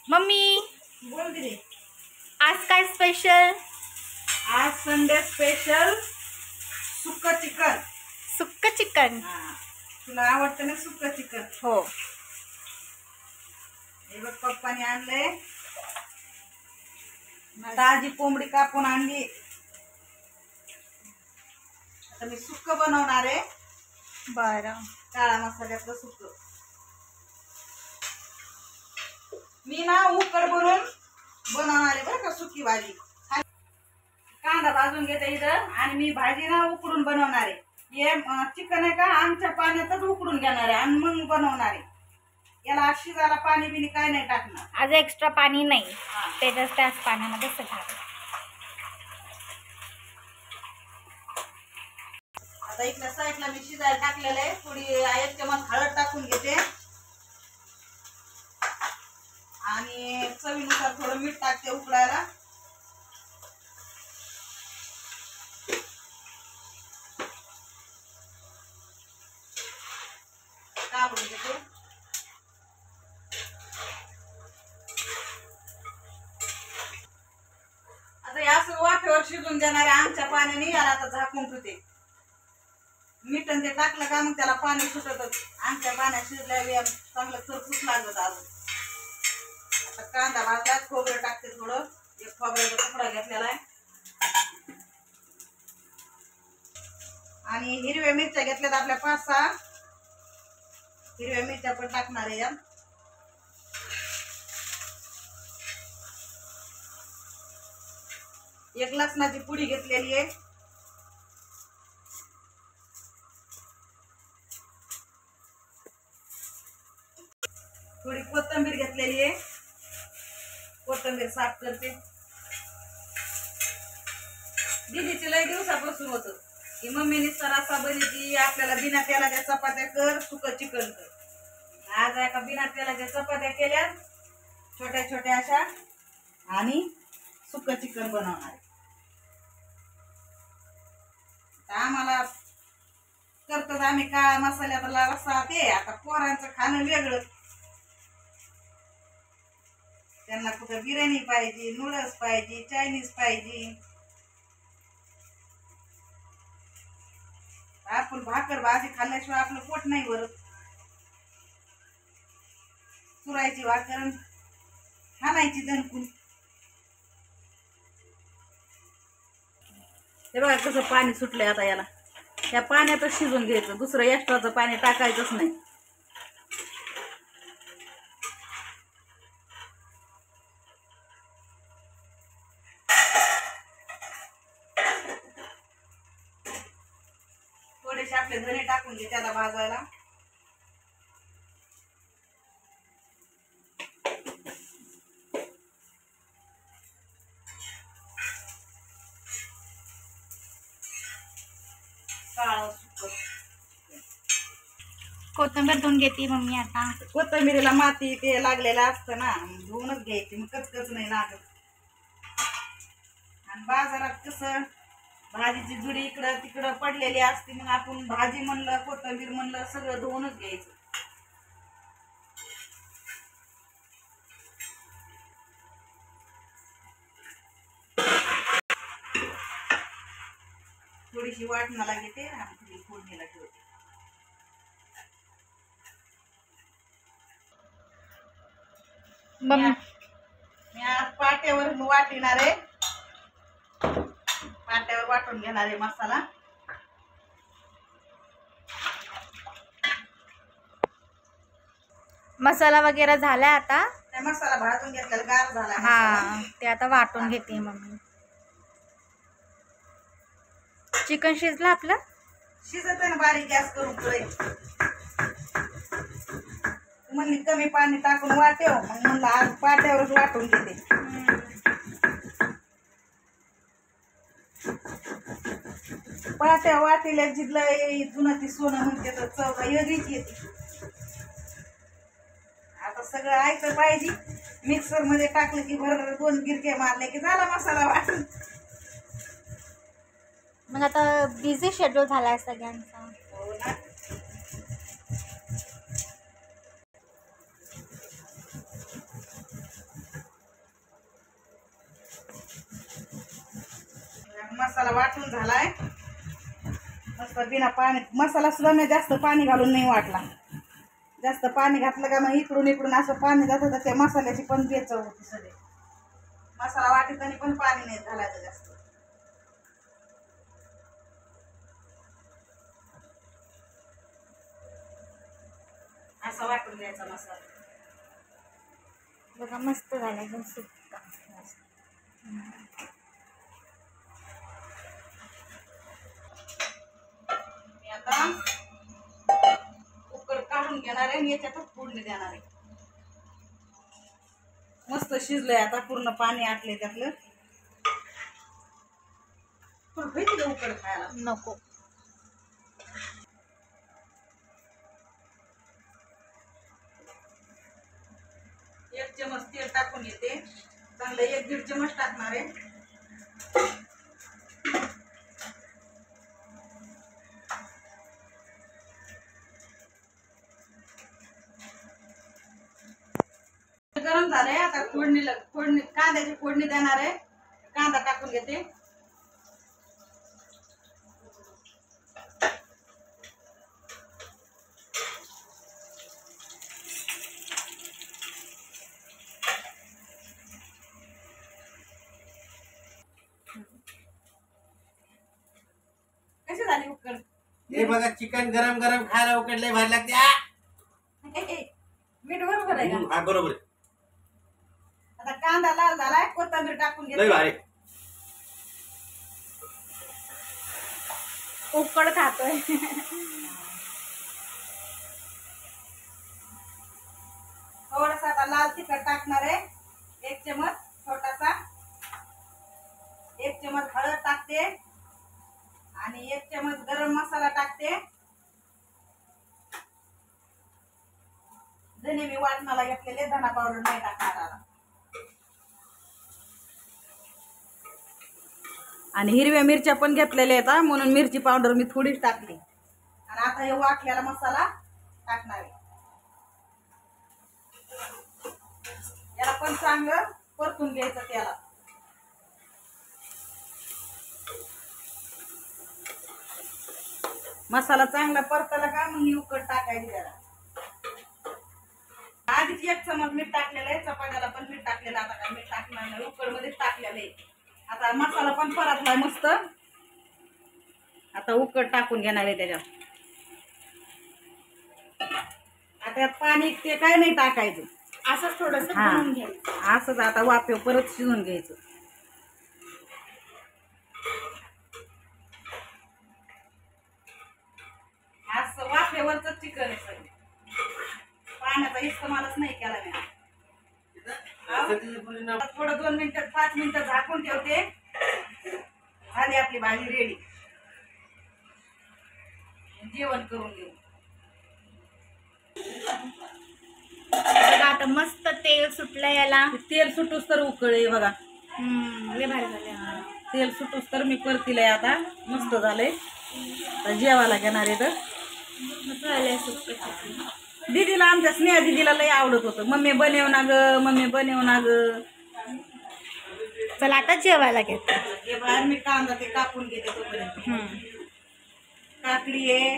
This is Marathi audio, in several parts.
मम्मी बोल दे. आज काय स्पेशल? आज संडे स्पेशल सुक्क चिकन. सुक्क चिकन. तुला आवडतं ना सुक्क चिकन? हो. हे बघ पप्पाने आणलंय. ताजी कोंबडी कापून आणली. आता मी सुक्क बनवणार आहे. बरं. काळा मसाल्यातलं सुक्क. मी ना उकड भरून बनवणार आहे बरं का सुकी भाजी. कांदा भाजून घेते इथं आणि मी भाजी ना उकडून बनवणार आहे. हे चिकन आहे का आमच्या पाण्यातच उकडून घेणार आहे आणि मग बनवणार आहे. याला शिजायला पाणी बिनी काय नाही टाकणार. आज एक्स्ट्रा पाणी नाही, त्याच पाण्यामध्ये सगळं. आता इथल्या साईडला मी शिजायला टाकलेलं आहे. थोडी एक चमच हळद टाकून घेते आणि चवीनुसार थोडं मीठ टाकते उकळायला. काढून घेते. आता हे असं वाफेवर शिजून देणार आहे आमच्या पाण्याने. याला आता झाकून ठेवते. मीठ ते टाकलं का मग त्याला पाणी सुटतच. आमच्या पाण्यात शिजल्या चांगलं खरपूस लागत. अजून आता कांदा भाजला. खोबरं टाकते थोडं. एक खोबऱ्याचा तुकडा घेतलेला आहे आणि हिरव्या मिरच्या घेतल्यात आपल्या 5-6 हिरव्या मिरच्या पण टाकणार आहे. यात एक लसणाची पुडी घेतलेली आहे. थोडी कोथिंबीर घेतलेली आहे. कोथिंबीर साफ करते. दीदीची लय दिवसापासून होत की मम्मीने सरासा बनीची आपल्याला बिना तेलाच्या चपात्या कर, सुक चिकन कर. आज एका बिना तेलाच्या चपात्या केल्या छोट्या छोट्या अशा आणि सुक चिकन बनवणार आहे. आम्हाला करतात आम्ही काळा मसाल्यातला रस्सा. ते आता पोरांचं खाणं वेगळं. त्यांना कुठं बिर्याणी पाहिजे, नूडल्स पाहिजे, चायनीज पाहिजे. आपण भाकर भाजी खाल्ल्याशिवाय आपलं पोट नाही भरत. चुरायची भाकर खाणायची दणकून. हे बघा कसं पाणी सुटलंय. आता याला या पाण्यातच शिजून घ्यायचं. दुसरं एक्स्ट्राचं पाणी टाकायचंच नाही. थोडेसे आपले धने टाकून घे त्याला भाजायला. काळं सुक्क. कोथिंबीर धुवून घेते मम्मी. आता कोथिंबीरीला माती ते लागलेलं असतं ना, धुवूनच घ्यायची. मग कचकच नाही लागत. आणि बाजारात कसं भाजीची जुडी इकडं तिकडं पडलेली असते. मग आपण भाजी म्हणलं कोथिंबीर म्हणलं सगळं धुवूनच घ्यायचं. थोडीशी वाटणाला घेते आणि थोडी फोडणीला ठेवते. मी आज पाट्यावर वाटणार आहे. पाट्यावर वाटून घेणार आहे मसाला. मसाला वगैरे झालाय. आता मसाला भाजून घेतलेला गार झाला. हा, ते आता वाटून घेते मम्मी. चिकन शिजलं आपलं. शिजत आहे ना. बारीक गॅस करून पुढे म्हणली कमी पाणी टाकून वाटेव. मग म्हणलं आज पाट्यावरच वाटून घेते. पाट्या वाटेल्या जिथलं जुनं ती सोनं म्हणते तर चव वेगळीच येते. आता सगळं ऐकलं पाहिजे. मिक्सर मध्ये टाकलं की भर 2 गिरके मारले की झाला मसाला वाटून. मग आता बिझी शेड्यूल झालाय सगळ्यांचा. हो ना. मसाला वाटून झालाय मस्त बिना पाणी. मसाला सुद्धा मी जास्त पाणी घालून नाही वाटला. जास्त पाणी घातलं का मग इकडून इकडून असं पाणी जातं तर त्या मसाल्याची पण बेचव होती सगळे. मसाला वाटताना पण पाणी नाही घालायचं जास्त. असं वाटून द्यायचा मसाला. बघा मस्त झाला एकदम सुक्का. मी आता कुकर काढून घेणार आहे आणि याच्यातच फोडणी देणार आहे. मस्त शिजलंय आता पूर्ण पाणी आटले त्यातलं. थोडं भेटलं उकड खायला नको. एक चमच तेल टाकून येते. चांगलं 1-1.5 चमच टाकणार आहे. गरम झालंय आता फोडणी कांद्याची फोडणी देणार आहे. कांदा टाकून घेते. कशी झाली उकड? हे बघा चिकन गरम गरम खायला उकडले भारी लागते. मीठ बरोबर आहे का? हा बरोबर आहे. आता कांदा लाल झालाय. कोथिंबीर टाकून लय घेते. भारी. उकड खातोय. थोडासा आता लाल तिखट टाकणार आहे. 1 चमच छोटासा. 1 चमच हळद टाकते आणि 1 चमच गरम मसाला टाकते. धने मी वाटणाला घेतलेले. धना पावडर नाही टाकणार आता. आणि हिरव्या मिरच्या पण घेतलेल्या आहेत म्हणून मिरची पावडर मी थोडीच टाकली. आणि आता हे वाटलेला मसाला टाकणार आहे. याला पण चांगलं परतून घ्यायचं त्याला. मसाला चांगला परतला का मग उकड टाकायची त्याला. आधीच 1 चमच मीठ टाकलेलं आहे. चपात्याला पण मीठ टाकलेलं. आता काय मीठ टाकणार नाही. उकड मध्येच टाकलेलं आहे. आता मसाला पण परतलाय मस्त. आता उकड टाकून घेणार आहे त्याच्यात. आता यात पाणी ते काय नाही टाकायचं. असंच थोडस हा. बनवून घ्यायचं. असंच आता वाफेव परत शिजून घ्यायचं. असं वाफेवरच चिकन आहे सगळं. पाण्याचा इस्तेमालच नाही केला मी. आता थोडं 2 मिनिटं 5 मिनिटं झाकून ठेवते. झाली आपली भाजी रेडी. जेवण करून घेऊ. बघा आता मस्त तेल सुटलं याला. तेल सुटूस तर उकळे बघा. लय भारी झालं. तेल सुटूस तर मी परतीलंय आता. मस्त झालंय. आता जेवायला घेणार आहे तर. मस्त झालंय सुक्क चिकन. दीदीला आमच्या स्नेहा दीदीला लय आवडत होतं. मम्मी बनव ना ग, मम्मी बनव ना ग. चला आता जेवायला घेतो. हे बाहेर मी कांदा ते कापून घेते तोपर्यंत. काकडी आहे,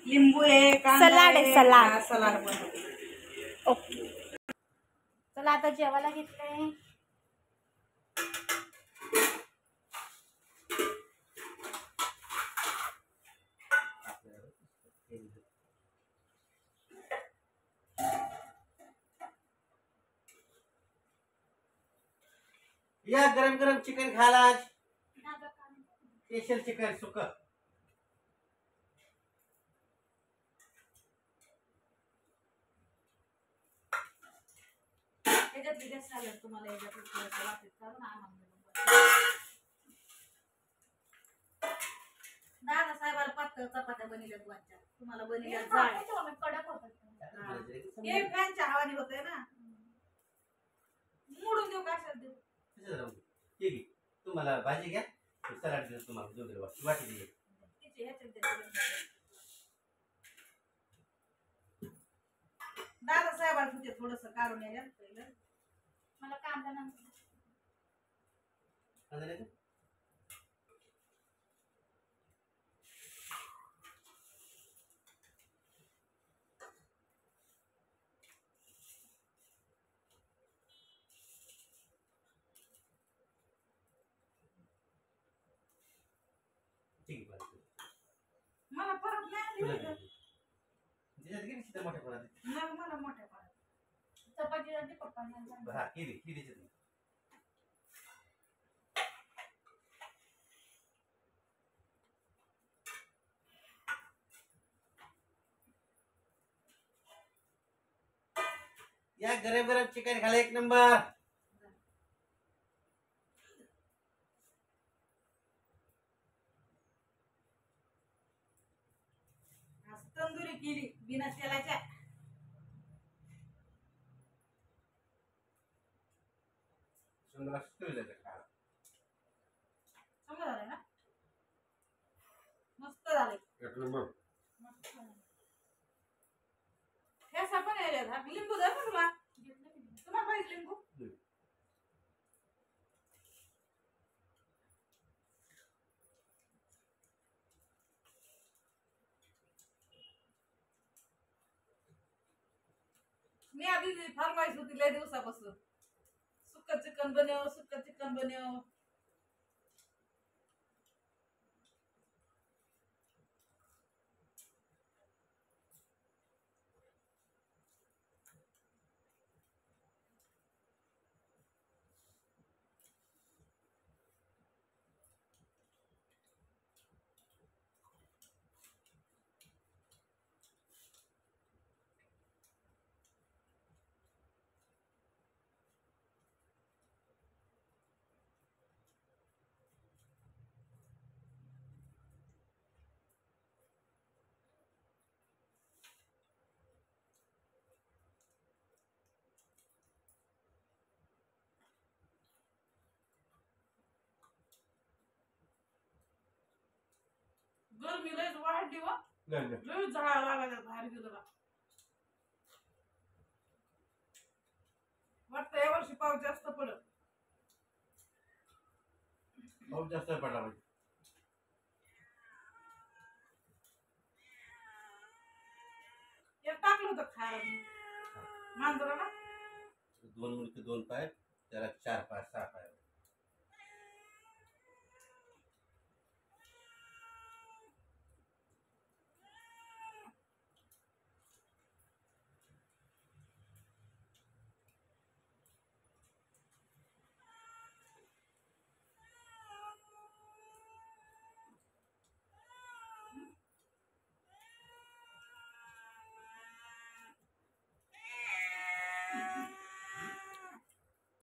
लिंबू आहे, कांदा सलाड आहे, सलाड. हा, सलाड बनवते. ओके. चला आता जेवायला घेतलंय. या गरम गरम चिकन खायला आज. स्पेशल चिकन सुक. तुम्हाला दादा साहेबाला पातळ चपात्या बनवल्यात वाटच्या. तुम्हाला बनवल्यात जाड. कडक होत. हे फॅनच्या हवानी होतंय ना. मोडून देऊ कशाला देऊ. ठीक आहे. तुम्हाला भाजी घ्या. सलाड देऊ तुम्हाला. दोघे वाटी दे. तिचे ह्याच्यात दे. दादा साहेबाला तुझे थोडस काढून यायला पहिलं. मला कांदा नंतर. ठीक आहे बरं. मला परत नाही तुला आली घे. इथं. त्याच्यात घे तिथं मोठ्या पणात. मग मला मोठ्या परत चपाती जाते पप्पा हा ही दे ही त्याच्यात. या गरम गरम चिकन खाला एक नंबर. आज तंदुरी केली बिना तेलाच्या. सुंदर असं जायचं खायला. चांगलं झालंय ना मस्त झालंय. एक नंबर. मस्त झालंय. ठेसा पण यायला हा लिंबू धर ना तुला तुला पाहिजे लिंबू. मी आधी फरमाईश होती लय दिवसापासून सुक्क चिकन बनव सुक्क चिकन बनव. गरमी लयच वाढली व लय झाडा लागायला बाहेर गेलो का वाटतं या वर्षी पाऊस जास्त पडत. पाऊस जास्त पडला पाहिजे. एक टाकलं होतं खायला मांजराला. 2 मुंडके 2 पाय त्याला 4 5 6 पाय.